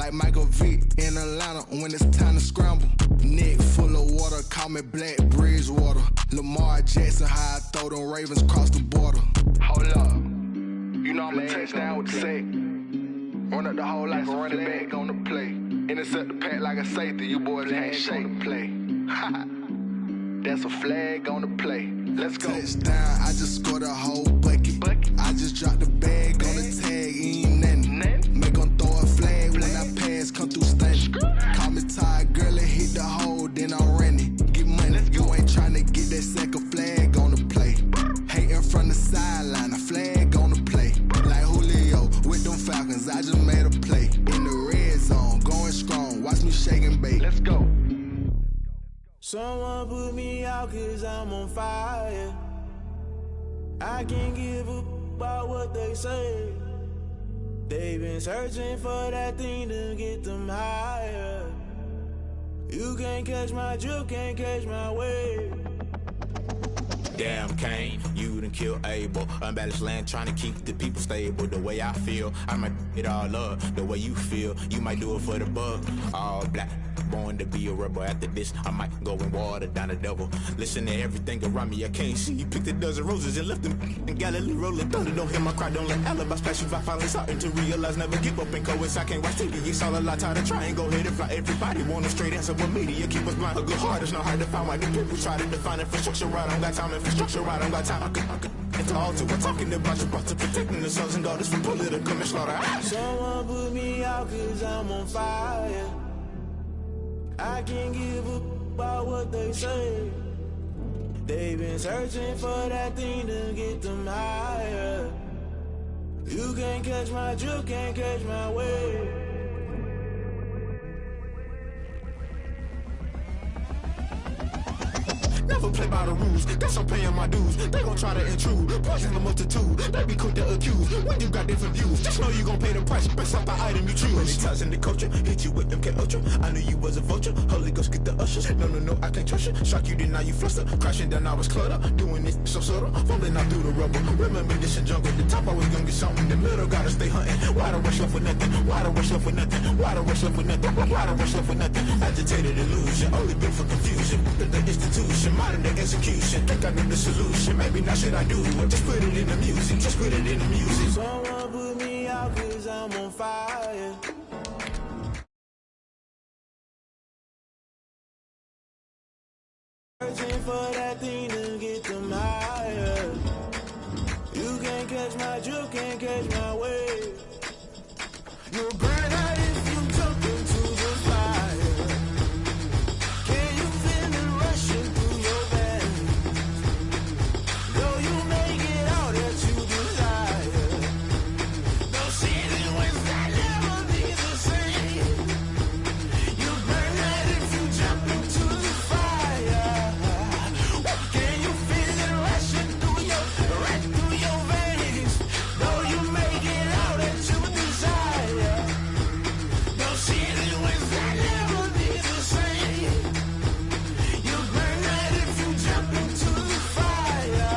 like Michael Vick in Atlanta when it's time to scramble. Neck full of water, call me Black Bridgewater. Lamar Jackson, how I throw them Ravens cross the border. Hold up, you know I'm a touchdown with the sack. Run up the whole life, running back on the play. Intercept the pack like a safety, you boys ain't shake the play. That's a flag on the play. Let's go. Touchdown, I just scored a whole bucket. I just dropped the bag on the tag, ain't nothing. Make them throw a flag when I pass, come through stunning. Call me tired, girl, and hit the hole, then I'm running. Get money, you ain't tryna get that second flag on the play. Hating from the sideline, a flag on the play. Like Julio with them Falcons, I just made a play. In the red zone, going strong, watch me shake and bake. Let's go. Someone put me out cause I'm on fire. I can't give a about what they say. They've been searching for that thing to get them higher. You can't catch my drift, can't catch my wave. Damn Kane, you done killed Abel. Unbalanced land trying to keep the people stable. The way I feel, I might it all up. The way you feel, you might do it for the bug. All black, born to be a rebel. After this, I might go and water down the devil. Listen to everything around me, I can't see. You picked a dozen roses and left them in Galilee rolling thunder. Don't hear my cry, don't let alibi splash you. I finally starting to realize, never give up and coincide. I can't watch TV, it's all a lot. Tired of trying, go ahead and fly. Everybody want a straight answer, but media keep us blind. A good heart is not hard to find. Why the people try to define infrastructure right? I don't got time, infrastructure right, I don't got time. I could it's all to we're talking about you, about to protecting the sons and daughters from political manslaughter. Someone put me out cause I'm on fire. I can't give a about what they say. They've been searching for that thing to get them higher. You can't catch my drift, can't catch my wave. Never play by the rules, guess I'm paying my dues. They gon' try to intrude, poison the multitude. They be quick to accuse, when you got different views. Just know you gon' pay the price, based off the item you choose. Many times in the culture, hit you with MK Ultra. I knew you was a vulture, Holy Ghost get the ushers. No, I can't trust you. Shock you, then now you fluster. Crashing down, I was cluttered. Doing this so subtle, fumbling out through the rubble. Remember this in jungle, the top always gonna get something. In the middle, gotta stay hunting. Why the rush left with nothing? Why the rush left with nothing? Why the rush left with nothing? Why the rush left with nothing? Agitated illusion, only built for confusion. The institution, modern day execution. Think I know the solution, maybe not should I do it. Just put it in the music, just put it in the music. Someone put me out cause I'm on fire. Searching for that thing to get them higher. You can't catch my drift, can't catch my wave. You'll burn out if you jump into the fire. Can you feel it rushing through your veins? Though you make it all that you desire. No ceiling wins that never be the same. You burn out if you jump into the fire. Can you feel it rushing through your veins? Though you make it all that you desire. No ceiling wins that never be the same. You burn out if you jump into the fire.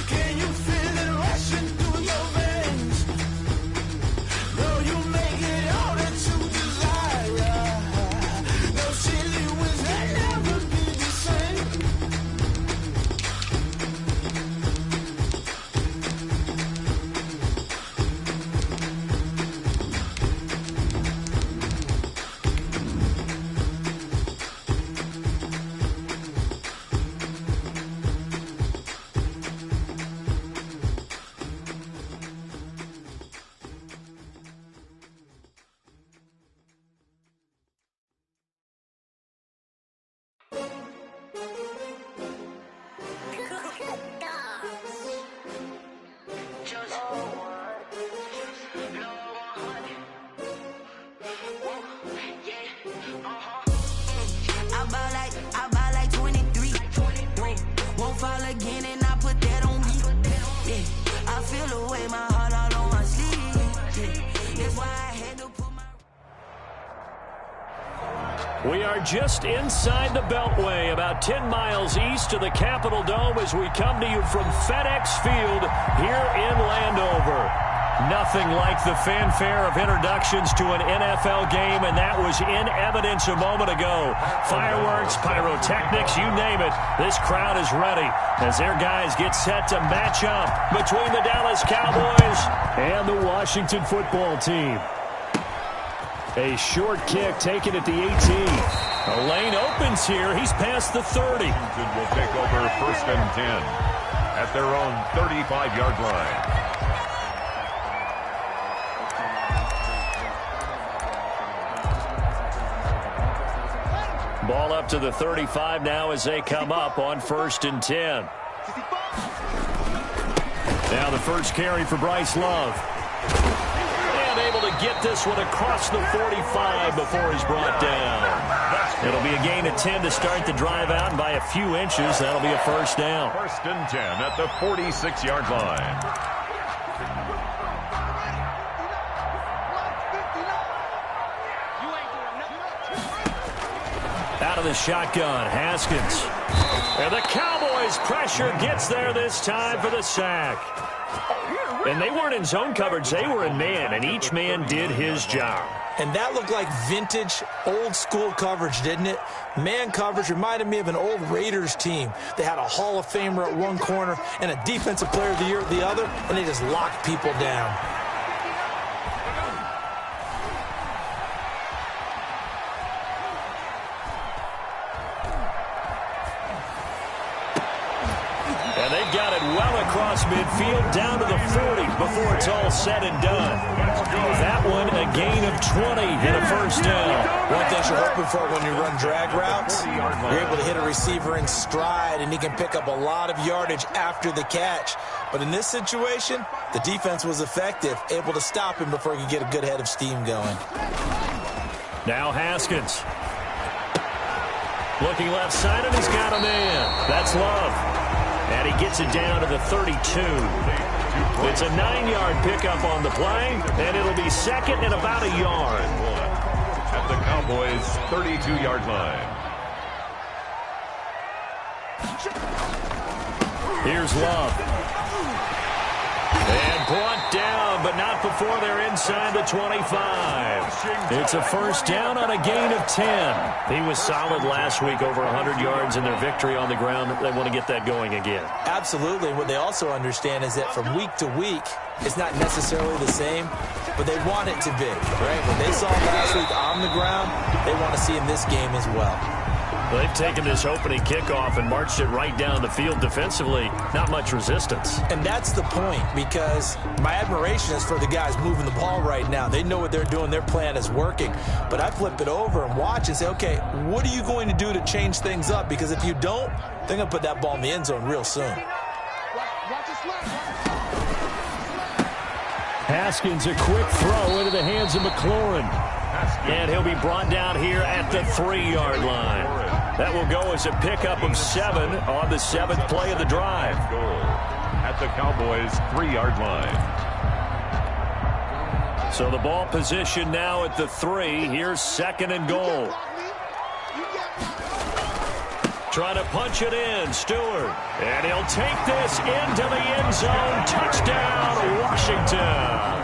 Can you feel it rushing through your veins? Though you make it all that you desire. No ceiling wins that never be the same. I buy like 23. Won't fall again and I put that on me. Yeah, I feel the way, my heart all on my sleeve. Yeah, that's why I had to put my... We are just inside the Beltway, about 10 miles east of the Capitol Dome as we come to you from FedEx Field here in Landover. Nothing like the fanfare of introductions to an NFL game, and that was in evidence a moment ago. Fireworks, pyrotechnics, you name it. This crowd is ready as their guys get set to match up between the Dallas Cowboys and the Washington football team. A short kick taken at the 18. A lane opens here. He's past the 30. Washington will take over 1st and 10 at their own 35-yard line. Ball up to the 35 now as they come up on 1st and 10. Now the first carry for Bryce Love. And able to get this one across the 45 before he's brought down. It'll be a gain of 10 to start the drive out, and by a few inches, that'll be a 1st down. 1st and 10 at the 46-yard line. Out of the shotgun, Haskins. And the Cowboys pressure gets there this time for the sack. And they weren't in zone coverage, they were in man, and each man did his job. And that looked like vintage, old-school coverage, didn't it? Man coverage reminded me of an old Raiders team. They had a Hall of Famer at one corner and a Defensive Player of the Year at the other, and they just locked people down. And they've got it well across midfield, down to the 40 before it's all said and done. That one, a gain of 20 and a 1st down. One thing you're hoping for when you run drag routes, you're able to hit a receiver in stride, and he can pick up a lot of yardage after the catch. But in this situation, the defense was effective, able to stop him before he could get a good head of steam going. Now Haskins. Looking left side, and he's got a man. That's Love. And he gets it down to the 32. It's a 9-yard pickup on the play, and it'll be 2nd and about a yard. At the Cowboys' 32-yard line. Here's Love. And brought down, but not before they're inside the 25. It's a 1st down on a gain of 10. He was solid last week, over 100 yards in their victory on the ground. They want to get that going again. Absolutely. What they also understand is that from week to week, it's not necessarily the same, but they want it to be, right? What they saw last week on the ground, they want to see in this game as well. They've taken this opening kickoff and marched it right down the field defensively. Not much resistance. And that's the point, because my admiration is for the guys moving the ball right now. They know what they're doing. Their plan is working. But I flip it over and watch and say, okay, what are you going to do to change things up? Because if you don't, they're going to put that ball in the end zone real soon. Haskins, a quick throw into the hands of McLaurin. And he'll be brought down here at the 3-yard line. That will go as a pickup of 7 on the 7th play of the drive. At the Cowboys' 3-yard line. So the ball position now at the 3. Here's 2nd and goal. Trying to punch it in, Stewart. And he'll take this into the end zone. Touchdown, Washington.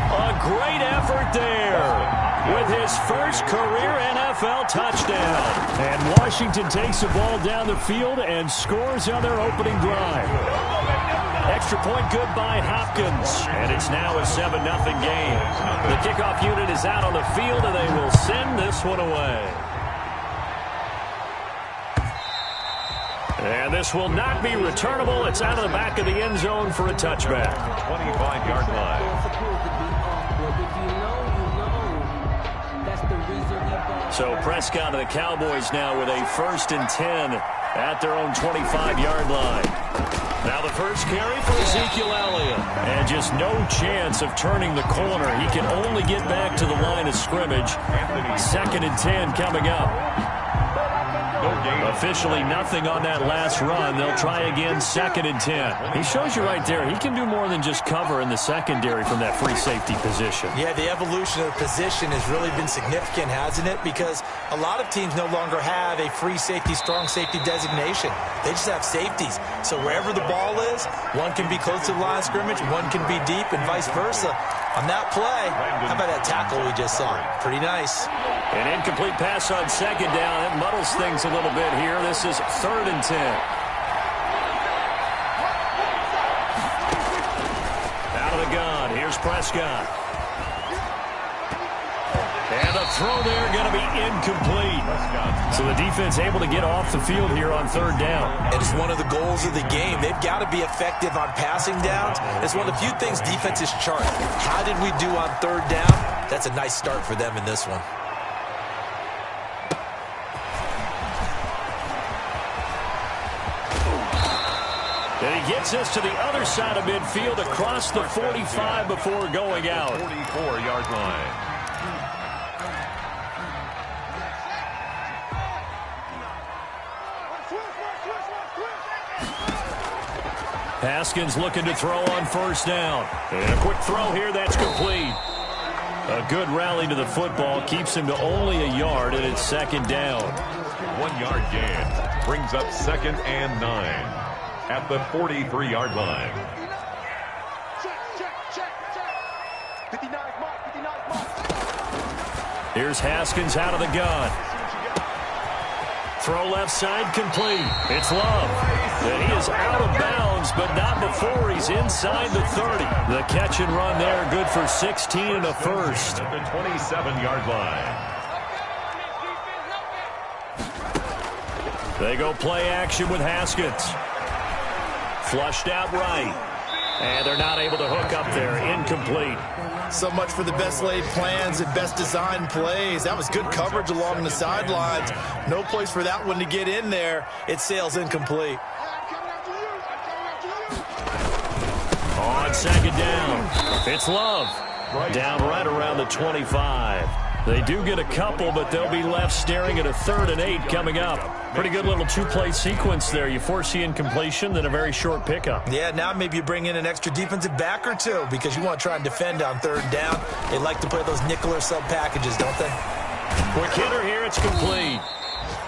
A great effort there with his first career NFL touchdown. And Washington takes the ball down the field and scores on their opening drive. Extra point good by Hopkins. And it's now a 7-0 game. The kickoff unit is out on the field, and they will send this one away. And this will not be returnable. It's out of the back of the end zone for a touchback. 25-yard line. So Prescott and the Cowboys now with a 1st and 10 at their own 25-yard line. Now the first carry for Ezekiel Elliott. And just no chance of turning the corner. He can only get back to the line of scrimmage. 2nd and 10 coming up. No gain. Officially nothing on that last run. They'll try again 2nd and 10. He shows you right there, he can do more than just cover in the secondary from that free safety position. Yeah, the evolution of the position has really been significant, hasn't it? Because a lot of teams no longer have a free safety, strong safety designation. They just have safeties. So wherever the ball is, one can be close to the line of scrimmage, one can be deep, and vice versa. On that play, how about that tackle we just saw? Pretty nice. An incomplete pass on 2nd down. It muddles things a little bit here. This is 3rd and 10. Out of the gun. Here's Prescott. And the throw there going to be incomplete. So the defense able to get off the field here on 3rd down. It is one of the goals of the game. They've got to be effective on passing downs. It's one of the few things defenses chart. How did we do on 3rd down? That's a nice start for them in this one. And he gets us to the other side of midfield across the 45 before going out. 44-yard line. Haskins looking to throw on 1st down. And a quick throw here, that's complete. A good rally to the football keeps him to only a yard, and it's 2nd down. 1-yard gain brings up 2nd and 9 at the 43-yard line. Here's Haskins out of the gun. Throw left side complete. It's Love. And he is out of bounds, but not before he's inside the 30. The catch and run there, good for 16 and a first. At the 27-yard line. They go play action with Haskins. Flushed out right. And they're not able to hook up there. Incomplete. So much for the best laid plans and best designed plays. That was good coverage along the sidelines. No place for that one to get in there. It sails incomplete. On 2nd down, it's Love. Down right around the 25. They do get a couple, but they'll be left staring at a 3rd and 8 coming up. Pretty good little 2-play sequence there. You force the incompletion, then a very short pickup. Yeah, now maybe you bring in an extra defensive back or two because you want to try and defend on 3rd down. They like to play those nickel or sub packages, don't they? Quick hitter here, it's complete.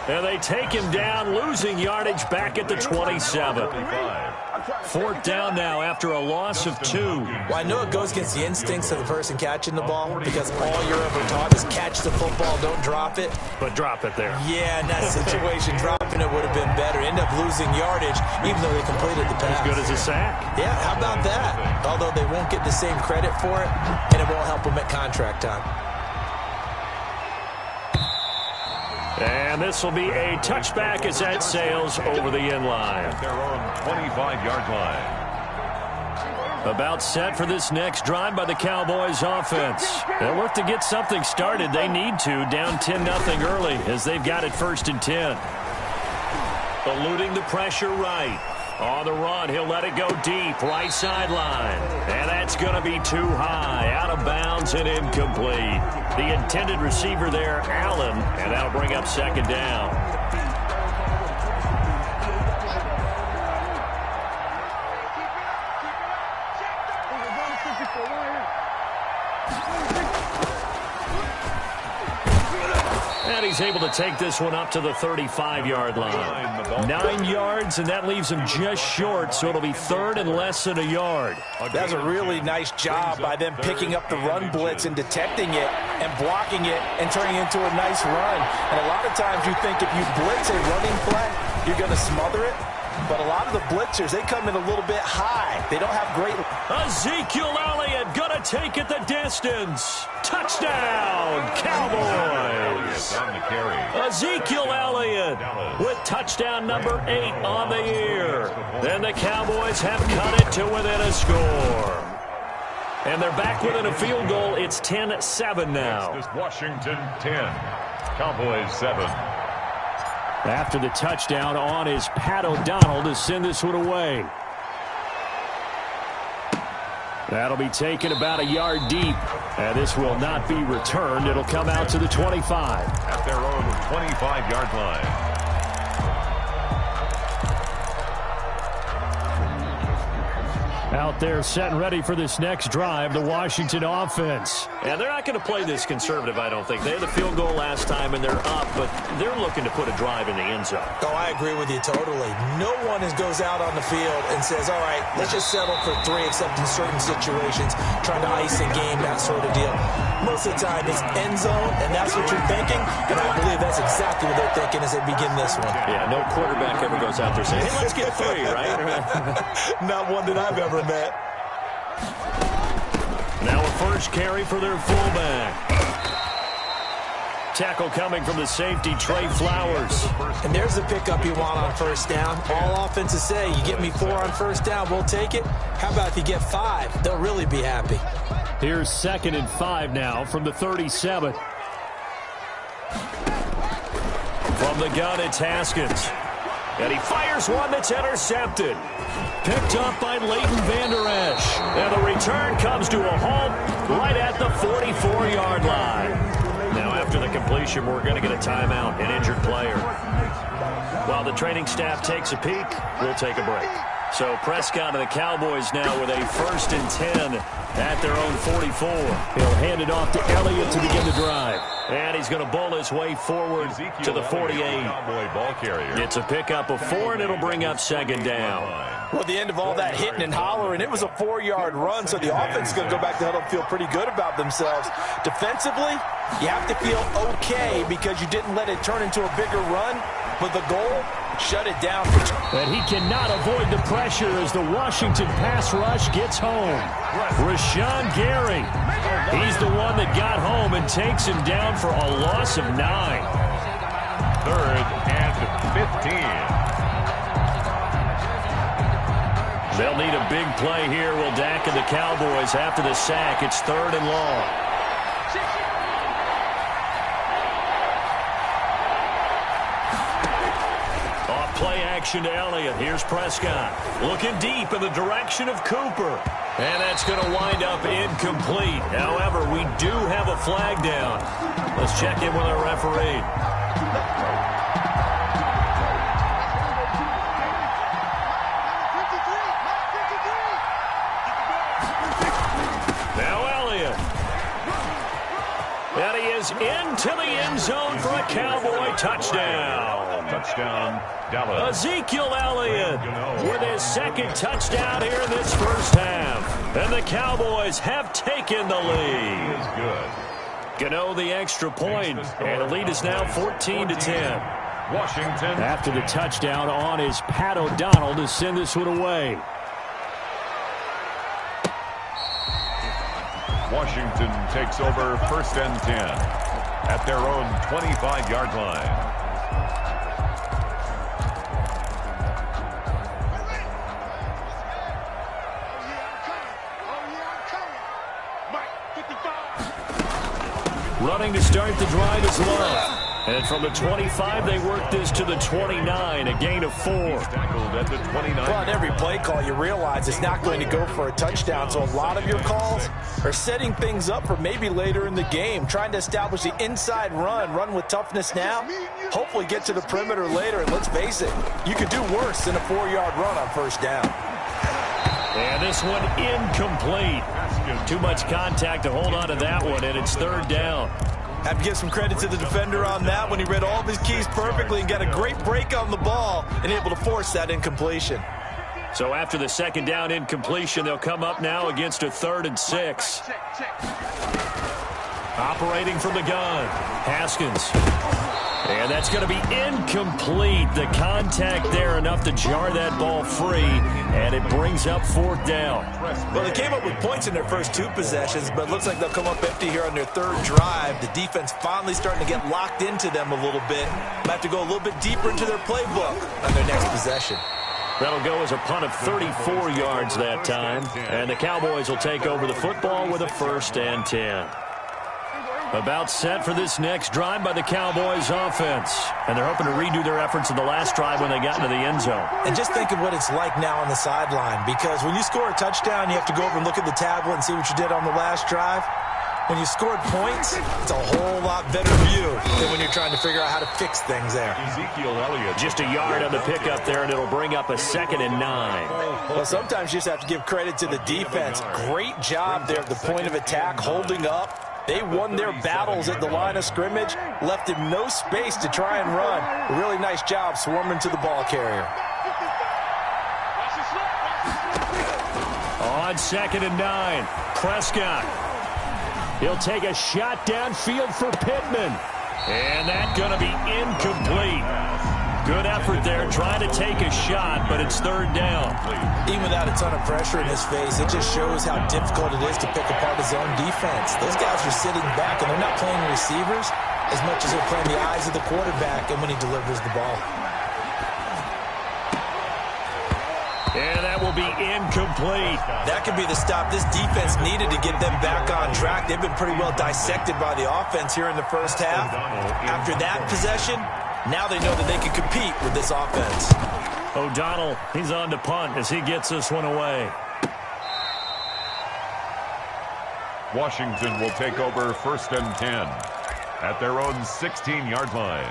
And they take him down, losing yardage back at the 27. 4th down now after a loss of 2. Well, I know it goes against the instincts of the person catching the ball because all you're ever taught is catch the football, don't drop it. But drop it there. Yeah, in that situation, dropping it would have been better. End up losing yardage, even though they completed the pass. As good as a sack. Yeah, how about that? Although they won't get the same credit for it, and it won't help them at contract time. And this will be a touchback as that sails over the end line. At their own 25-yard line. About set for this next drive by the Cowboys offense. They'll look to get something started. They need to, down 10-0 early as they've got it 1st and 10. Eluding the pressure right. On the run, he'll let it go deep, right sideline. And that's going to be too high, out of bounds and incomplete. The intended receiver there, Allen, and that'll bring up 2nd down. And he's able to take this one up to the 35-yard line. 9 yards, and that leaves him just short, so it'll be 3rd and less than a yard. That's a really nice job by them picking up the run blitz and detecting it and blocking it and turning it into a nice run. And a lot of times you think if you blitz a running play, you're going to smother it. But a lot of the blitzers, they come in a little bit high. They don't have great... Ezekiel Elliott going to take it the distance. Touchdown, Cowboys. On the carry. Ezekiel Elliott with touchdown number 8 on the year. Then the Cowboys have cut it to within a score. And they're back within a field goal. It's 10-7 now. This is Washington 10, Cowboys 7. After the touchdown on is Pat O'Donnell to send this one away. That'll be taken about a yard deep. And this will not be returned. It'll come out to the 25. At their own 25-yard line. Out there set and ready for this next drive, the Washington offense. And they're not going to play this conservative, I don't think. They had the field goal last time, and they're up, but they're looking to put a drive in the end zone. Oh, I agree with you totally. No one goes out on the field and says, all right, let's just settle for 3, except in certain situations, trying to ice a game, that sort of deal. Most of the time, it's end zone, and that's what you're thinking, and I believe that's exactly what they're thinking as they begin this one. Yeah, no quarterback ever goes out there saying, hey, let's get 3, right? Not one that I've ever met. Now a first carry for their fullback. Tackle coming from the safety, Trey Flowers. And there's the pickup you want on first down. All offenses say, you get me 4 on first down, we'll take it. How about if you get 5? They'll really be happy. Here's 2nd and 5 now from the 37. From the gun, it's Haskins. And he fires one that's intercepted. Picked up by Leighton Vander Esch. And the return comes to a halt right at the 44-yard line. Now, after the completion, we're going to get a timeout, an injured player. While the training staff takes a peek, we'll take a break. So Prescott and the Cowboys now with a 1st and 10 at their own 44. He'll hand it off to Elliott to begin the drive. And he's going to bowl his way forward to the 48. It's a pickup of 4, and it'll bring up 2nd down. Well, at the end of all that hitting and hollering, it was a 4-yard run, so the offense is going to go back to huddle and feel pretty good about themselves. Defensively, you have to feel okay because you didn't let it turn into a bigger run, but the goal, shut it down. And he cannot avoid the pressure as the Washington pass rush gets home. Rashawn Gary, he's the one that got home and takes him down for a loss of 9. 3rd and 15. They'll need a big play here. Will Dak and the Cowboys after the sack. It's 3rd and long. Off play action to Elliott. Here's Prescott. Looking deep in the direction of Cooper. And that's going to wind up incomplete. However, we do have a flag down. Let's check in with our referee. And he is into the end zone for a Cowboy touchdown. Touchdown, Dallas. Ezekiel Elliott with his 2nd touchdown here in this first half. And the Cowboys have taken the lead. Is good. Gano the extra point, and the lead is now 14-10. Washington. After the touchdown on is Pat O'Donnell to send this one away. Washington takes over 1st and 10 at their own 25-yard line. Running to start the drive is Love. And from the 25, they work this to the 29, a gain of 4. Tackled at the 29. Well, on every play call, you realize it's not going to go for a touchdown, so a lot of your calls are setting things up for maybe later in the game, trying to establish the inside run with toughness now, hopefully get to the perimeter later, and let's face it, you could do worse than a 4-yard run on first down. And this one incomplete. Too much contact to hold on to that one, and it's 3rd down. Have to give some credit to the defender on that when he read all of his keys perfectly and got a great break on the ball and able to force that incompletion. So after the 2nd down incompletion, they'll come up now against a 3rd and 6. Operating from the gun, Haskins. And that's going to be incomplete. The contact there enough to jar that ball free, and it brings up 4th down. Well, they came up with points in their first 2 possessions, but it looks like they'll come up empty here on their 3rd drive. The defense finally starting to get locked into them a little bit. Might have to go a little bit deeper into their playbook on their next possession. That'll go as a punt of 34 yards that time, and the Cowboys will take over the football with a 1st and 10. About set for this next drive by the Cowboys offense. And they're hoping to redo their efforts in the last drive when they got into the end zone. And just think of what it's like now on the sideline, because when you score a touchdown, you have to go over and look at the tablet and see what you did on the last drive. when you scored points, it's a whole lot better view than when you're trying to figure out how to fix things there. Ezekiel Elliott. Just a yard on the pickup there, and it'll bring up a 2nd and 9. Well, sometimes you just have to give credit to the defense. Great job there at the point of attack, holding up. They won their battles at the line of scrimmage, left him no space to try and run. A really nice job swarming to the ball carrier. On 2nd and 9, Prescott. He'll take a shot downfield for Pittman. And that's going to be incomplete. Good effort there, trying to take a shot, but it's 3rd down. Even without a ton of pressure in his face, it just shows how difficult it is to pick apart his own defense. Those guys are sitting back, and they're not playing receivers as much as they're playing the eyes of the quarterback and when he delivers the ball. And that will be incomplete. That could be the stop this defense needed to get them back on track. They've been pretty well dissected by the offense here in the first half. After that possession, now they know that they can compete with this offense. O'Donnell, he's on to punt as he gets this one away. Washington will take over 1st and 10 at their own 16-yard line.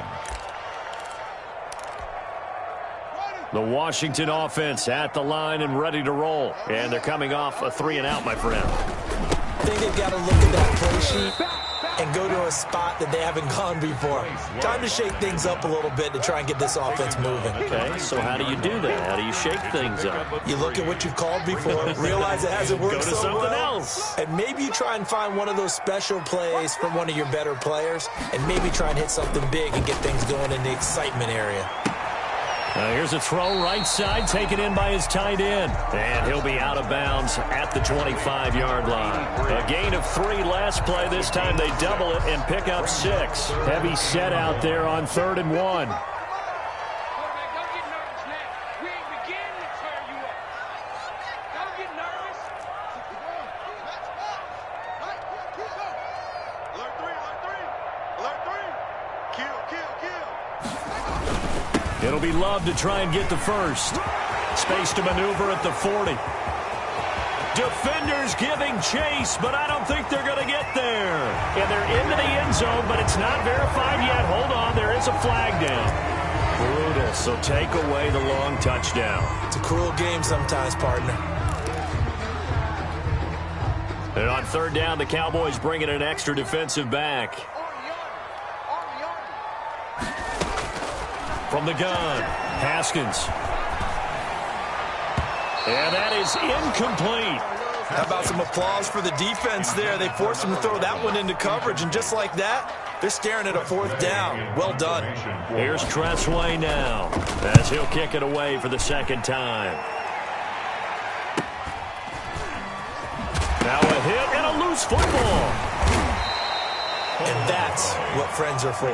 The Washington offense at the line and ready to roll. And they're coming off a 3-and-out, my friend. I think they've got to look at that play sheet and go to a spot that they haven't gone before. Time to shake things up a little bit to try and get this offense moving. Okay, so how do you do that? How do you shake things up? You look at what you've called before, realize it hasn't worked Go to so something well, else. and maybe you try and find one of those special plays from one of your better players, and maybe try and hit something big and get things going in the excitement area. Here's a throw right side, taken in by his tight end. And he'll be out of bounds at the 25-yard line. A gain of 3 last play. This time they double it and pick up 6. Heavy set out there on 3rd and 1. It'll be Love to try and get the first. Space to maneuver at the 40. Defenders giving chase, but I don't think they're going to get there. And they're into the end zone, but it's not verified yet. Hold on, there is a flag down. Brutal, so take away the long touchdown. It's a cruel game sometimes, partner. And on 3rd down, the Cowboys bring in an extra defensive back. From the gun, Haskins. And that is incomplete. How about some applause for the defense there? They forced him to throw that one into coverage, and just like that, they're staring at a 4th down. Well done. Here's Tressway now, as he'll kick it away for the 2nd time. Now a hit and a loose football. And that's what friends are for.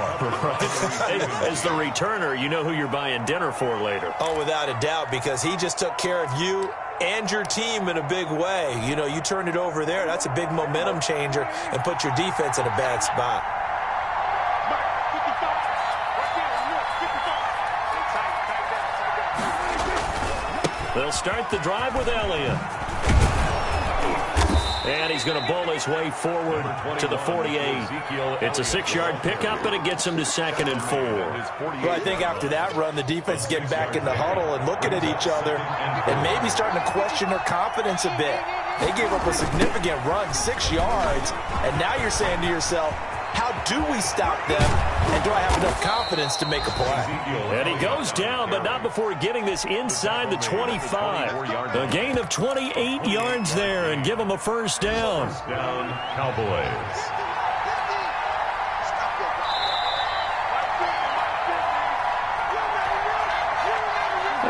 As the returner, you know who you're buying dinner for later. Oh, without a doubt, because he just took care of you and your team in a big way. You know, you turned it over there. That's a big momentum changer and put your defense in a bad spot. They'll start the drive with Elliott. And he's going to bowl his way forward to the 48. It's a 6-yard pickup, and it gets him to 2nd and 4. Well, I think after that run, the defense is getting back in the huddle and looking at each other and maybe starting to question their confidence a bit. They gave up a significant run, 6 yards, and now you're saying to yourself, how do we stop them, and do I have enough confidence to make a play? And he goes down, but not before getting this inside the 25. A gain of 28 yards there, and give him a 1st down. Cowboys.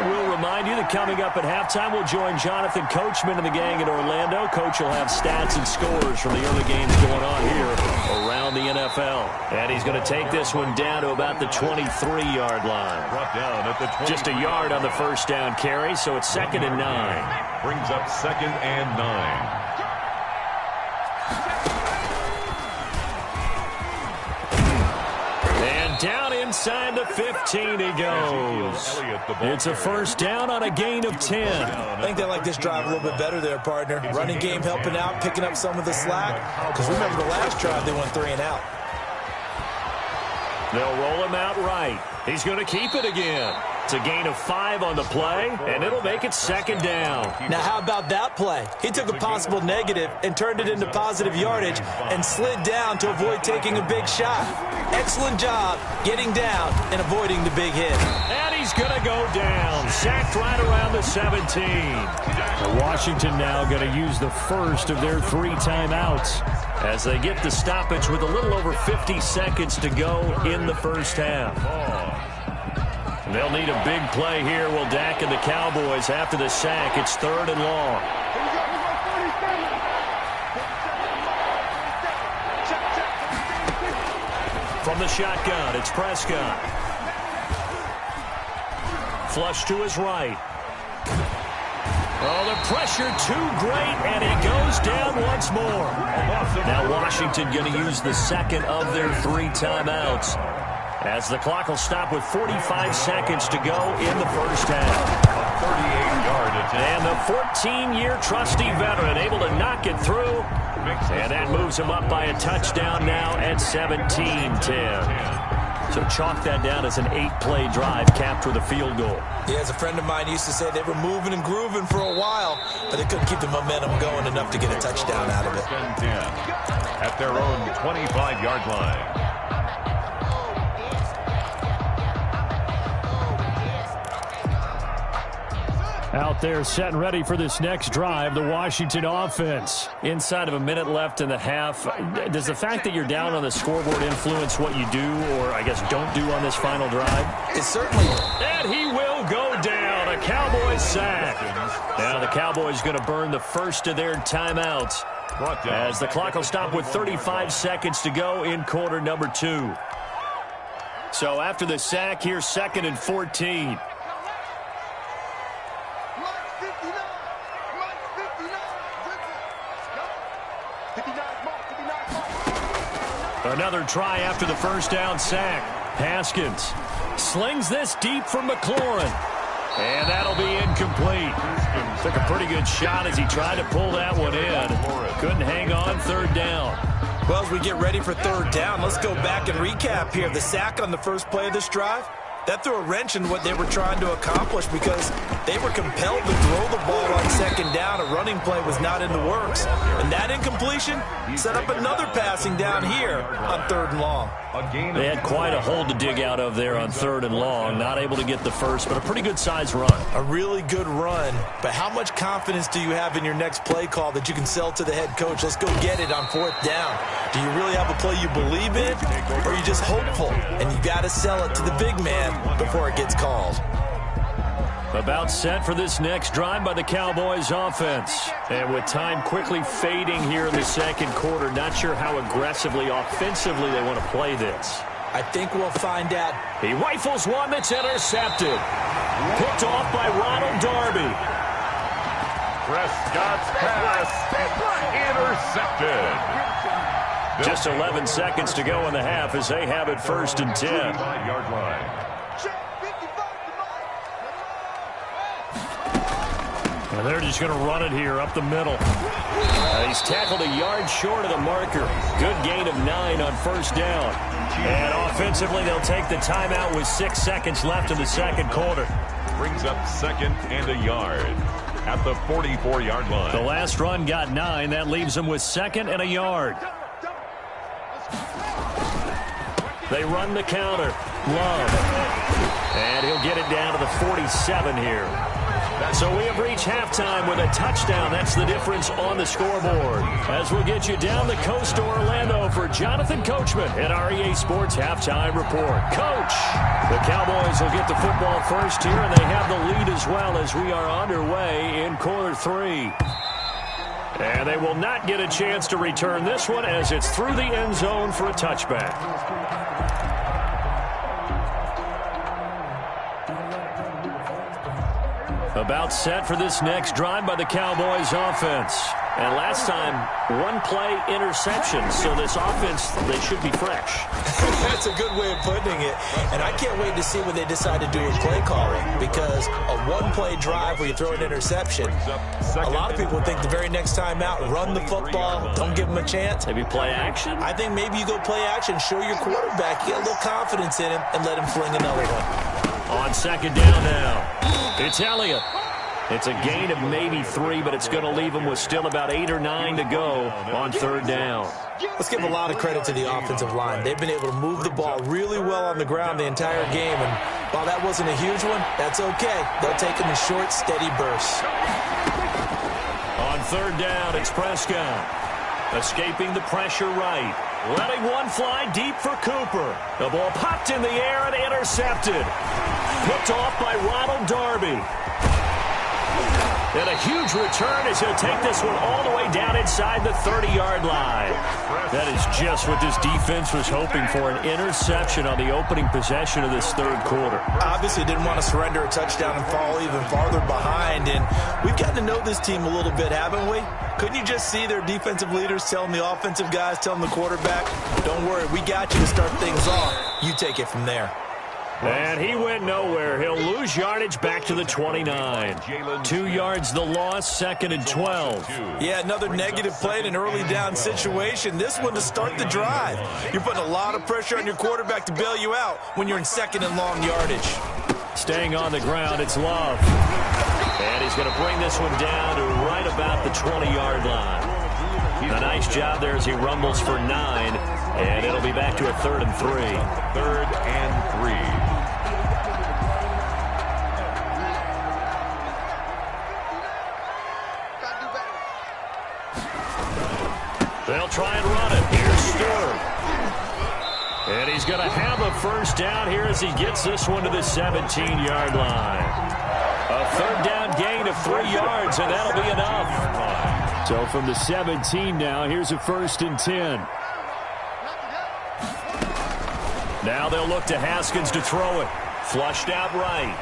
We'll remind you that coming up at halftime, we'll join Jonathan Coachman and the gang in Orlando. Coach will have stats and scores from the early games going on here around the NFL. And he's going to take this one down to about the 23-yard line. Brought down at the 20. Just a yard on the 1st down carry, so it's 2nd and 9. Brings up 2nd and 9. And down inside the 15 he goes. It's a first down on a gain of 10. I think they like this drive a little bit better there, partner. Running game helping out, picking up some of the slack. Because remember the last drive, they went 3 and out. They'll roll him out right. He's going to keep it again. It's a gain of 5 on the play, and it'll make it second down. Now, how about that play? He took a possible negative and turned it into positive yardage and slid down to avoid taking a big shot. Excellent job getting down and avoiding the big hit. And he's going to go down. Sacked right around the 17. Washington now going to use the first of their 3 timeouts as they get the stoppage with a little over 50 seconds to go in the first half. They'll need a big play here. Will Dak and the Cowboys after the sack. It's 3rd and long. From the shotgun, it's Prescott. Flush to his right. Oh, the pressure too great, and he goes down once more. Now Washington going to use the second of their 3 timeouts, as the clock will stop with 45 seconds to go in the first half. A 38-yard attempt. And the 14-year trusty veteran able to knock it through. And that moves him up by a touchdown now at 17-10. So chalk that down as an 8-play drive capped with a field goal. Yeah, as a friend of mine used to say, they were moving and grooving for a while, but they couldn't keep the momentum going enough to get a touchdown out of it. 10 at their own 25-yard line. Out there set and ready for this next drive, the Washington offense. Inside of a minute left in the half, does the fact that you're down on the scoreboard influence what you do, or I guess don't do on this final drive? It certainly will. And he will go down. A Cowboys sack. Now the Cowboys going to burn the first of their timeouts, as the clock will stop with 35 seconds to go in quarter number 2. So after the sack, here's 2nd and 14. Another try after the first down sack. Haskins slings this deep from McLaurin. And that'll be incomplete. Took a pretty good shot as he tried to pull that one in. Couldn't hang on, 3rd down. Well, as we get ready for 3rd down, let's go back and recap here. The sack on the first play of this drive, that threw a wrench in what they were trying to accomplish because they were compelled to throw the ball on 2nd down. A running play was not in the works. And that incompletion set up another passing down here on 3rd and long. They had quite a hole to dig out of there on 3rd and long. Not able to get the first, but a pretty good size run. A really good run. But how much confidence do you have in your next play call that you can sell to the head coach? Let's go get it on 4th down. Do you really have a play you believe in, or are you just hopeful? And you got to sell it to the big man before it gets called. About set for this next drive by the Cowboys offense. And with time quickly fading here in the 2nd quarter, not sure how aggressively, offensively they want to play this. I think we'll find out. He rifles one that's intercepted. Picked off by Ronald Darby. Prescott's pass intercepted. Just 11 seconds to go in the half as they have it 1st and 10. 5-yard line. And they're just going to run it here up the middle. He's tackled a yard short of the marker. Good gain of 9 on 1st down. And offensively, they'll take the timeout with 6 seconds left in the 2nd quarter. Brings up 2nd and a yard at the 44-yard line. The last run got 9. That leaves them with 2nd and a yard. They run the counter. Love. And he'll get it down to the 47 here. So we have reached halftime with a touchdown. That's the difference on the scoreboard. As we'll get you down the coast to Orlando for Jonathan Coachman at REA Sports Halftime Report. Coach, the Cowboys will get the football first here, and they have the lead as well as we are underway in quarter 3. And they will not get a chance to return this one as it's through the end zone for a touchback. About set for this next drive by the Cowboys offense. And last time, one play interception. So this offense, they should be fresh. That's a good way of putting it. And I can't wait to see what they decide to do with play calling, because a one-play drive where you throw an interception, a lot of people think the very next time out, run the football, don't give them a chance. Maybe play action? I think maybe you go play action, show your quarterback, you get a little confidence in him, and let him fling another one. On second down now, it's Elliott. It's a gain of maybe 3, but it's going to leave them with still about 8 or 9 to go on third down. Let's give a lot of credit to the offensive line. They've been able to move the ball really well on the ground the entire game, and while that wasn't a huge one, that's okay. They'll take them in short, steady bursts. On third down, it's Prescott. Escaping the pressure right. Letting one fly deep for Cooper. The ball popped in the air and intercepted. Picked off by Ronald Darby. And a huge return as he'll take this one all the way down inside the 30-yard line. That is just what this defense was hoping for, an interception on the opening possession of this third quarter. Obviously didn't want to surrender a touchdown and fall even farther behind, and we've gotten to know this team a little bit, haven't we? Couldn't you just see their defensive leaders telling the offensive guys, telling the quarterback, don't worry, we got you to start things off. You take it from there. And he went nowhere. He'll lose yardage back to the 29. 2 yards the loss, 2nd and 12. Yeah, another negative play in an early down situation. This one to start the drive. You're putting a lot of pressure on your quarterback to bail you out when you're in 2nd and long yardage. Staying on the ground, it's Love. And he's going to bring this one down to right about the 20-yard line. A nice job there as he rumbles for 9. And it'll be back to a 3rd and 3. 3rd and 3. They'll try and run it. Here's Stewart. And he's going to have a first down here as he gets this one to the 17-yard line. A third down gain of 3 yards, and that'll be enough. So from the 17 now, here's a 1st and 10. Now they'll look to Haskins to throw it. Flushed out right.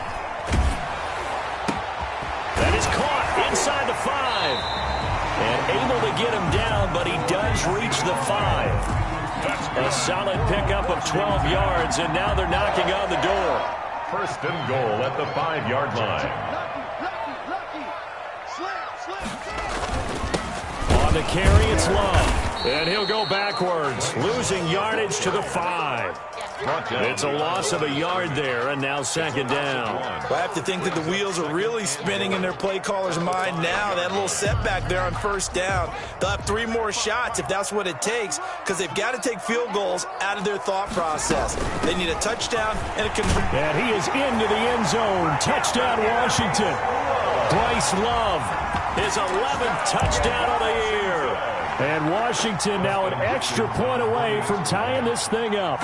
That is caught inside the 5. And able to get him down, but he does reach the 5. A solid pickup of 12 yards, and now they're knocking on the door. 1st and goal at the 5-yard line. On the carry, it's Love. And he'll go backwards, losing yardage to the 5. It's a loss of a yard there, and now 2nd down. Well, I have to think that the wheels are really spinning in their play caller's mind now. That little setback there on 1st down. They'll have 3 more shots if that's what it takes, because they've got to take field goals out of their thought process. They need a touchdown and a conversion. And he is into the end zone. Touchdown, Washington. Bryce Love, his 11th touchdown of the year. And Washington now an extra point away from tying this thing up.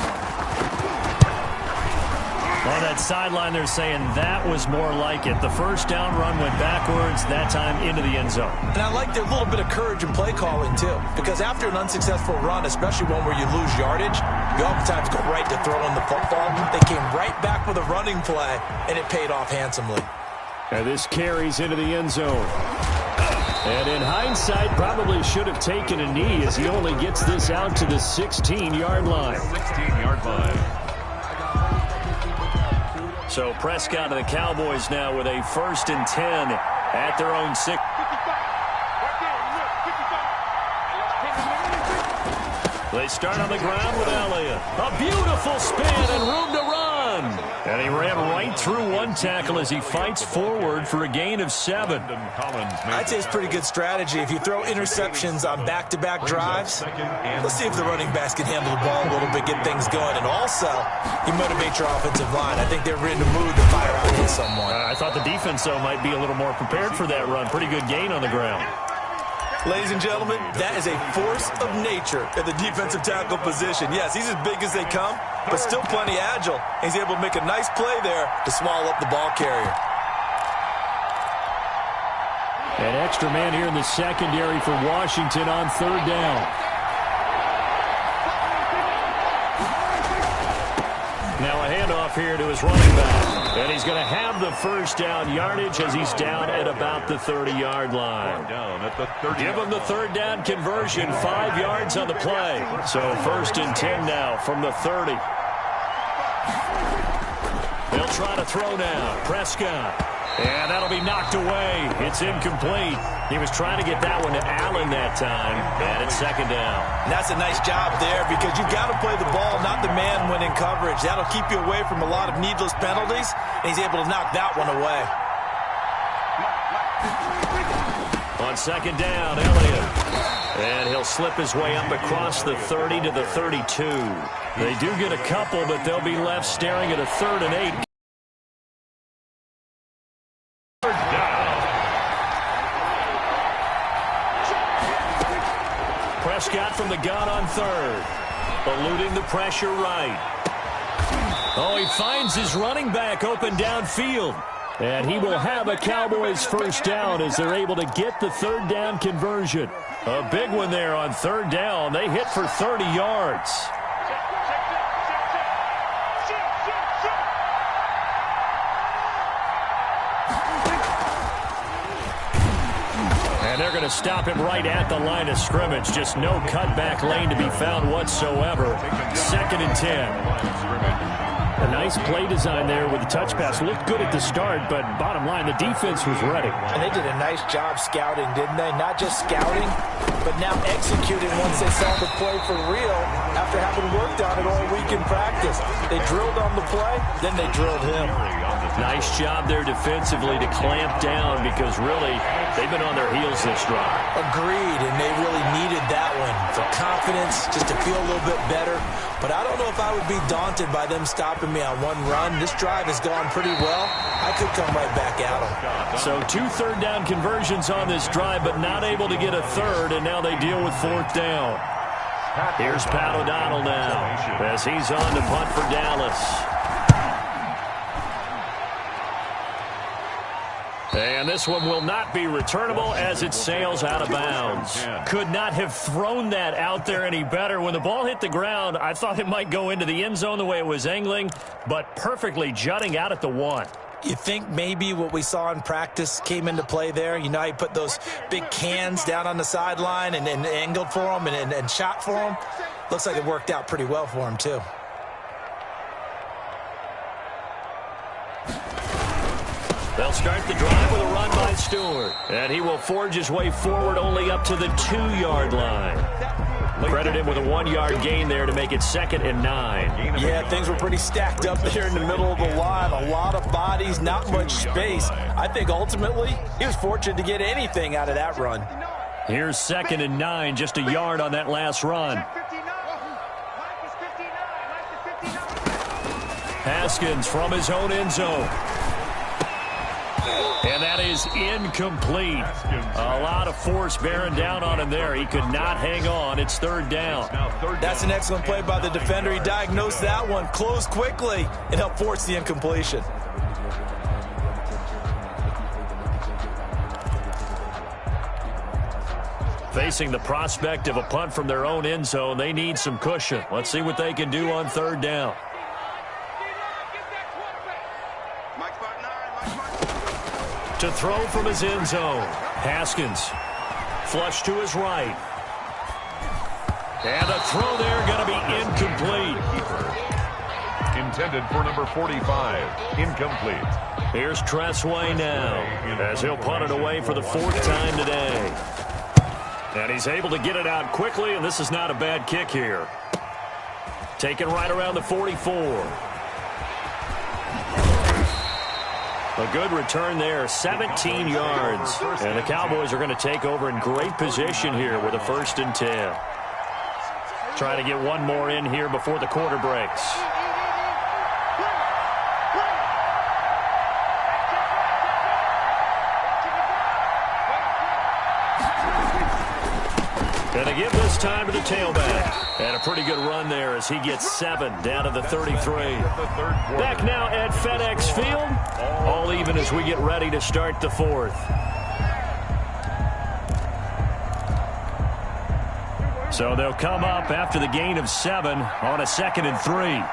On that sideline, they're saying that was more like it. The first down run went backwards, that time into the end zone. And I like their little bit of courage in play calling, too. Because after an unsuccessful run, especially one where you lose yardage, you oftentimes go right to throwing the football. They came right back with a running play, and it paid off handsomely. And this carries into the end zone. And in hindsight, probably should have taken a knee as he only gets this out to the 16-yard line. 16-yard line. So Prescott and the Cowboys now with a 1st and 10 at their own 6. They start on the ground with Elliott. A beautiful spin and room to run. And he ran right through one tackle as he fights forward for a gain of 7. I'd say it's pretty good strategy. If you throw interceptions on back-to-back drives, let's see if the running backs can handle the ball a little bit, get things going. And also, you motivate your offensive line. I think they're ready to move to fire out hit someone. I thought the defense, though, might be a little more prepared for that run. Pretty good gain on the ground. Ladies and gentlemen, that is a force of nature at the defensive tackle position. Yes, he's as big as they come, but still plenty agile. He's able to make a nice play there to swallow up the ball carrier. An extra man here in the secondary for Washington on 3rd down. Now a handoff here to his running back. And he's going to have the first down yardage as he's down at about the 30-yard line. Give him the third down conversion, 5 yards on the play. So 1st and 10 now from the 30. They'll try to throw now. Prescott. And that'll be knocked away. It's incomplete. He was trying to get that one to Allen that time. And it's 2nd down. And that's a nice job there because you've got to play the ball, not the man when in coverage. That'll keep you away from a lot of needless penalties. And he's able to knock that one away. On 2nd down, Elliott. And he'll slip his way up across the 30 to the 32. They do get a couple, but they'll be left staring at a 3rd and 8. Prescott from the gun on 3rd. Eluding the pressure right. Oh, he finds his running back open downfield. And he will have a Cowboys first down as they're able to get the 3rd down conversion. A big one there on 3rd down. They hit for 30 yards. And they're going to stop him right at the line of scrimmage. Just no cutback lane to be found whatsoever. 2nd and 10. A nice play design there with the touch pass. Looked good at the start, but bottom line, the defense was ready. And they did a nice job scouting, didn't they? Not just scouting, but now executing once they saw the play for real after having worked on it all week in practice. They drilled on the play, then they drilled him. Nice job there defensively to clamp down because really they've been on their heels this drive. Agreed, and they really needed that one for confidence, just to feel a little bit better. But I don't know if I would be daunted by them stopping me on one run. This drive has gone pretty well. I could come right back at them. So 2 third down conversions on this drive, but not able to get a 3rd, and now they deal with 4th down. Here's Pat O'Donnell now as he's on to punt for Dallas. And this one will not be returnable as it sails out of bounds. Could not have thrown that out there any better. When the ball hit the ground, I thought it might go into the end zone the way it was angling, but perfectly jutting out at the 1. You think maybe what we saw in practice came into play there? You know, he put those big cans down on the sideline and angled for him and shot for him. Looks like it worked out pretty well for him, too. They'll start the drive with a run by Stewart. And he will forge his way forward only up to the 2-yard line. Credit him with a 1-yard gain there to make it 2nd and 9. Yeah, things were pretty stacked up there in the middle of the line. A lot of bodies, not much space. I think ultimately he was fortunate to get anything out of that run. Here's 2nd and 9, just a yard on that last run. Haskins from his own end zone. And that is incomplete. A lot of force bearing down on him there. He could not hang on. It's 3rd down. That's an excellent play by the defender. He diagnosed that one, closed quickly, and helped force the incompletion. Facing the prospect of a punt from their own end zone, they need some cushion. Let's see what they can do on 3rd down. To throw from his end zone. Haskins. Flush to his right. And a throw there going to be incomplete. Intended for number 45. Incomplete. Here's Tressway now as he'll punt it away for the 4th time today. And he's able to get it out quickly, and this is not a bad kick here. Taken right around the 44. A good return there, 17 yards. And the Cowboys are going to take over in great position here with a 1st and 10. Trying to get one more in here before the quarter breaks. And they give this time to the tailback. And a pretty good run there as he gets 7 down to the 33. Back now at FedEx Field. All even as we get ready to start the 4th. So they'll come up after the gain of 7 on a 2nd and 3.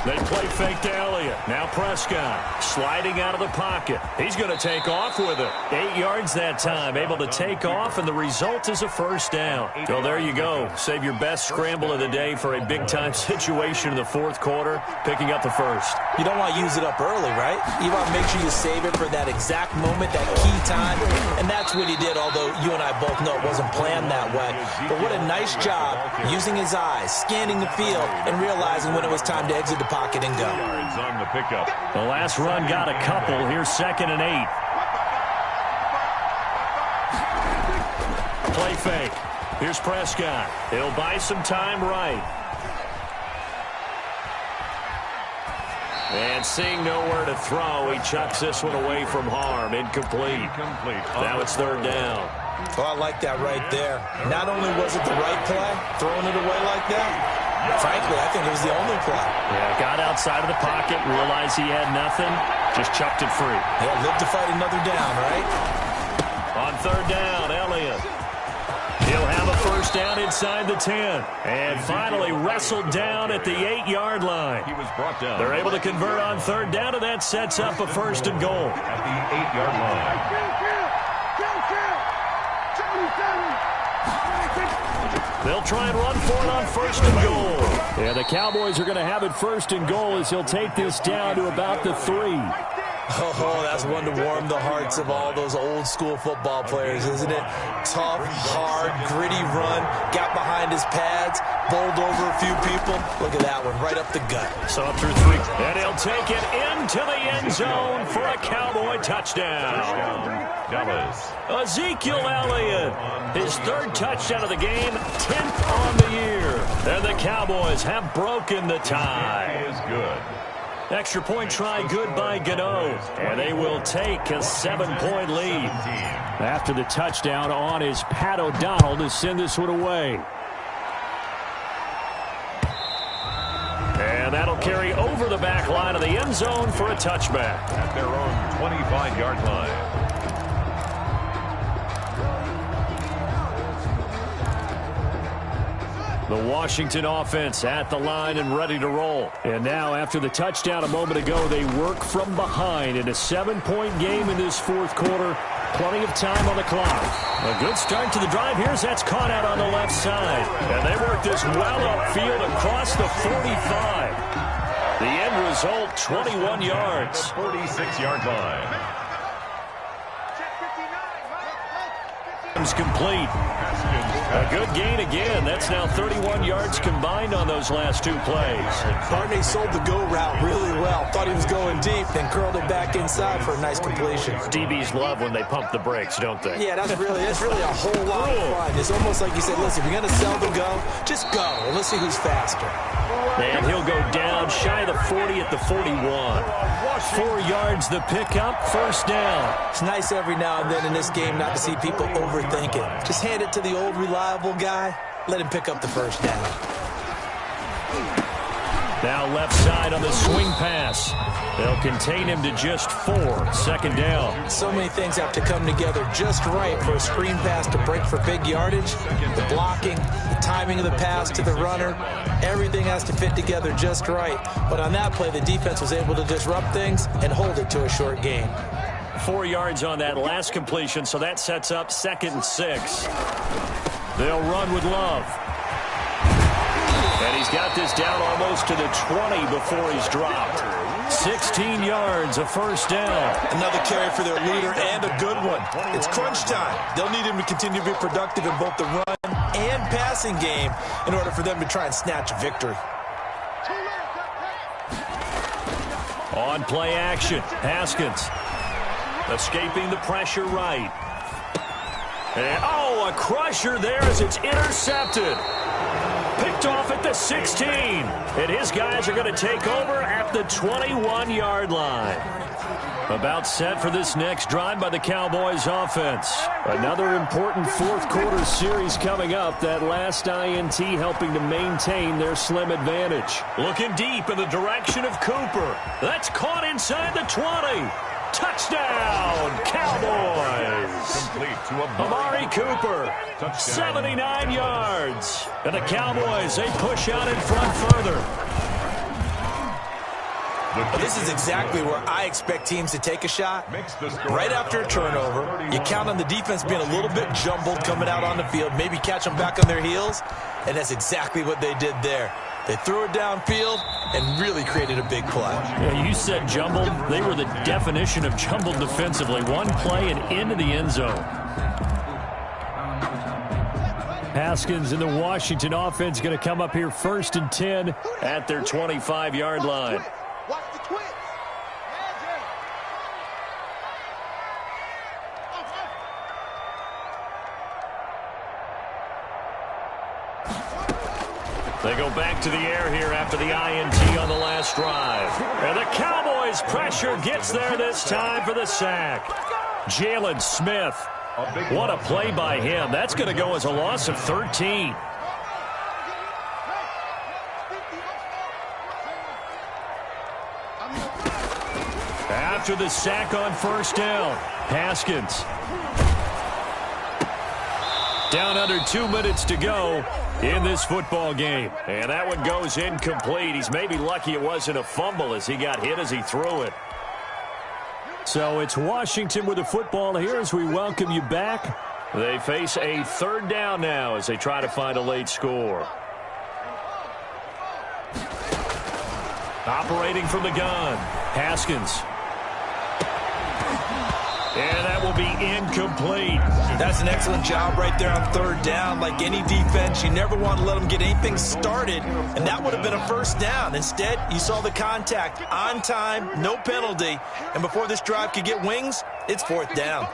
They play fake to Elliott. Now Prescott sliding out of the pocket. He's going to take off with it. 8 yards that time. Able to take off, and the result is a first down. Well, there you go. Save your best scramble of the day for a big-time situation in the fourth quarter, picking up the first. You don't want to use it up early, right? You want to make sure you save it for that exact moment, that key time. And that's what he did, although you and I both know it wasn't planned that way. But what a nice job using his eyes, scanning the field, and realizing when it was time to exit the pocket and go. On the pickup. The last run got a couple. Here's 2nd and 8. Play fake. Here's Prescott. He'll buy some time right. And seeing nowhere to throw, he chucks this one away from harm. Incomplete. Now it's 3rd down. Oh, I like that right there. Not only was it the right play, throwing it away like that, frankly, I think it was the only play. Yeah, got outside of the pocket, realized he had nothing, just chucked it free. Yeah, live to fight another down, right? On 3rd down, Elliott. He'll have a first down inside the 10. And finally wrestled down at the 8-yard line. He was brought down. They're able to convert on 3rd down, and that sets up a 1st and goal. At the 8-yard line. They'll try and run for it on 1st and goal. And the Cowboys are going to have it 1st and goal as he'll take this down to about the 3. Oh, that's one to warm the hearts of all those old-school football players, isn't it? Tough, hard, gritty run, got behind his pads, bowled over a few people. Look at that one, right up the gut. So up through 3. And he'll take it into the end zone for a Cowboy touchdown. Dallas. Ezekiel Elliott, his 3rd touchdown of the game, 10th on the year. And the Cowboys have broken the tie. He is good. Extra point try good by Gano, and they will take a 7-point lead. After the touchdown on is Pat O'Donnell to send this one away. And that'll carry over the back line of the end zone for a touchback. At their own 25-yard line. The Washington offense at the line and ready to roll. And now, after the touchdown a moment ago, they work from behind in a 7-point game in this fourth quarter. Plenty of time on the clock. A good start to the drive. Here's that's caught out on the left side. And they work this well upfield across the 45. The end result, 21 yards. 46-yard line. Complete. A good gain again. That's now 31 yards combined on those last 2 plays. Barney sold the go route really well. Thought he was going deep, then curled it back inside for a nice completion. DBs love when they pump the brakes, don't they? Yeah, that's really a whole lot of fun. It's almost like you said, listen, if you're going to sell the go, just go. And let's see who's faster. And he'll go down shy of the 40 at the 41. 4 yards the pickup, first down. It's nice every now and then in this game not to see people overthink it. Just hand it to the old reliable guy. Let him pick up the first down. Now left side on the swing pass. They'll contain him to just 4. Second down. So many things have to come together just right for a screen pass to break for big yardage. The blocking, the timing of the pass to the runner, everything has to fit together just right. But on that play, the defense was able to disrupt things and hold it to a short gain. 4 yards on that last completion, so that sets up 2nd and 6. They'll run with Love. And he's got this down almost to the 20 before he's dropped. 16 yards, a first down. Another carry for their leader and a good one. It's crunch time. They'll need him to continue to be productive in both the run and passing game in order for them to try and snatch a victory. On play action, Haskins escaping the pressure right. And, a crusher there as it's intercepted. Picked off at the 16. And his guys are going to take over at the 21-yard line. About set for this next drive by the Cowboys offense. Another important fourth quarter series coming up. That last INT helping to maintain their slim advantage. Looking deep in the direction of Cooper. That's caught inside the 20. Touchdown, Cowboys! Complete to Amari Cooper, 79 yards. And the Cowboys, they push out in front further. Well, this is exactly where I expect teams to take a shot. Right after a turnover, you count on the defense being a little bit jumbled coming out on the field, maybe catch them back on their heels, and that's exactly what they did there. They threw it downfield and really created a big play. Yeah, you said jumbled. They were the definition of jumbled defensively. One play and into the end zone. Haskins and the Washington offense going to come up here 1st and 10 at their 25-yard line. Watch the twitch. They go back to the air here after the INT on the last drive. And the Cowboys pressure gets there this time for the sack. Jalen Smith. What a play by him. That's going to go as a loss of 13. After the sack on 1st down, Haskins. Down under 2 minutes to go in this football game. And that one goes incomplete. He's maybe lucky it wasn't a fumble as he got hit as he threw it. So it's Washington with the football here as we welcome you back. They face a 3rd down now as they try to find a late score. Operating from the gun, Haskins. And that will be incomplete. That's an excellent job right there on 3rd down. Like any defense, you never want to let them get anything started, and that would have been a 1st down. Instead, you saw the contact on time, no penalty, and before this drive could get wings, it's 4th down.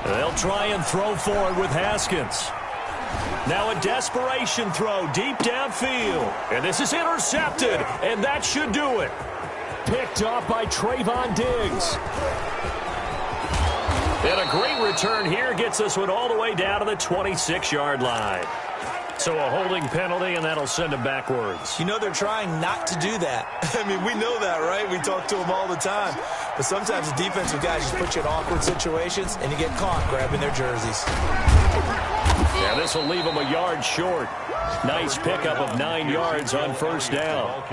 They'll try and throw forward with Haskins. Now a desperation throw deep downfield. And this is intercepted, and that should do it. Picked off by Trayvon Diggs. And a great return here gets this one all the way down to the 26-yard line. So a holding penalty, and that'll send him backwards. You know they're trying not to do that. I mean, we know that, right? We talk to them all the time. But sometimes the defensive guys just put you in awkward situations, and you get caught grabbing their jerseys. Yeah, this will leave him a yard short. Nice pickup of 9 yards on 1st down.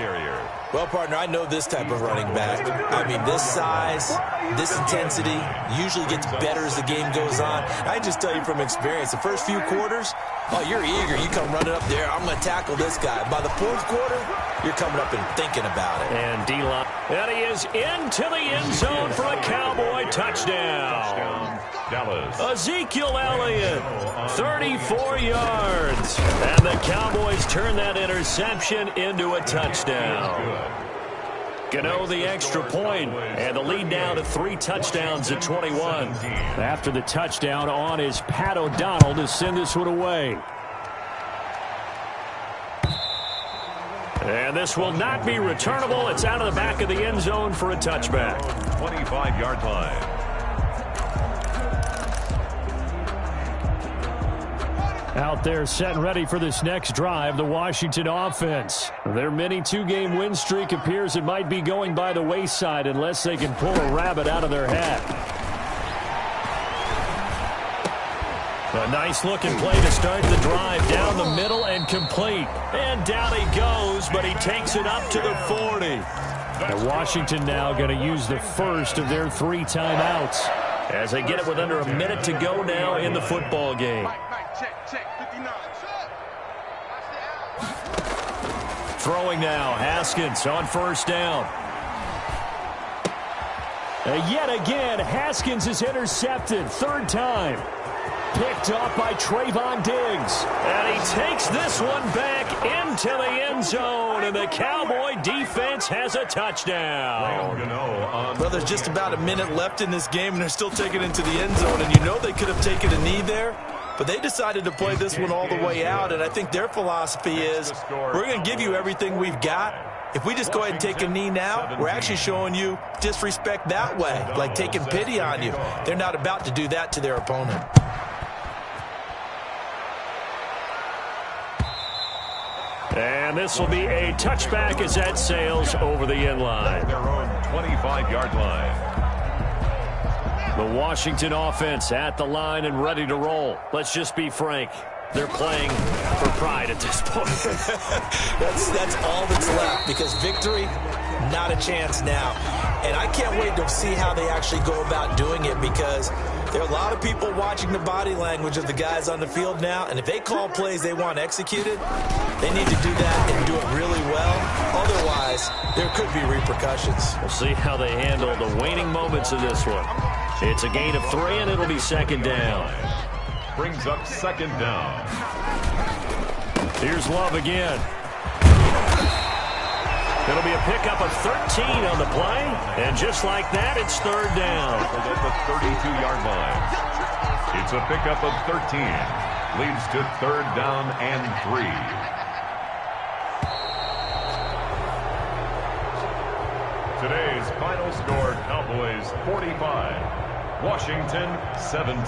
Well, partner, I know this type of running back. I mean, this size, this intensity usually gets better as the game goes on. I just tell you from experience, the first few quarters, oh, you're eager. You come running up there, I'm going to tackle this guy. By the 4th quarter, you're coming up and thinking about it. And D-line. And he is into the end zone for a Cowboy touchdown. Dallas. Ezekiel Elliott, 34 yards. And the Cowboys turn that interception into a touchdown. Gano the extra point, and the lead now to 3 touchdowns at 21. After the touchdown on is Pat O'Donnell to send this one away. And this will not be returnable. It's out of the back of the end zone for a touchback. 25-yard line. Out there set and ready for this next drive, the Washington offense. Their mini 2-game win streak appears it might be going by the wayside unless they can pull a rabbit out of their hat. A nice-looking play to start the drive down the middle and complete. And down he goes, but he takes it up to the 40. And Washington now going to use the first of their 3 timeouts as they get it with under a minute to go now in the football game. Throwing now, Haskins on 1st down. Yet again, Haskins is intercepted, 3rd time. Picked off by Trayvon Diggs. And he takes this one back into the end zone, and the Cowboy defense has a touchdown. Well, there's just about a minute left in this game, and they're still taking it into the end zone, and you know they could have taken a knee there. But they decided to play this one all the way out, and I think their philosophy is we're going to give you everything we've got. If we just go ahead and take a knee now, we're actually showing you disrespect that way, like taking pity on you. They're not about to do that to their opponent. And this will be a touchback as that sails over the end line. Their own 25-yard line. The Washington offense at the line and ready to roll. Let's just be frank. They're playing for pride at this point. that's all that's left, because victory, not a chance now. And I can't wait to see how they actually go about doing it, because there are a lot of people watching the body language of the guys on the field now, and if they call plays they want executed, they need to do that and do it really well. Otherwise, there could be repercussions. We'll see how they handle the waning moments of this one. It's a gain of 3, and it'll be second down. Brings up second down. Here's Love again. It'll be a pickup of 13 on the play, and just like that, it's third down. At the 32-yard line. It's a pickup of 13. Leads to third down and 3. Today's final score, Cowboys 45, Washington 17.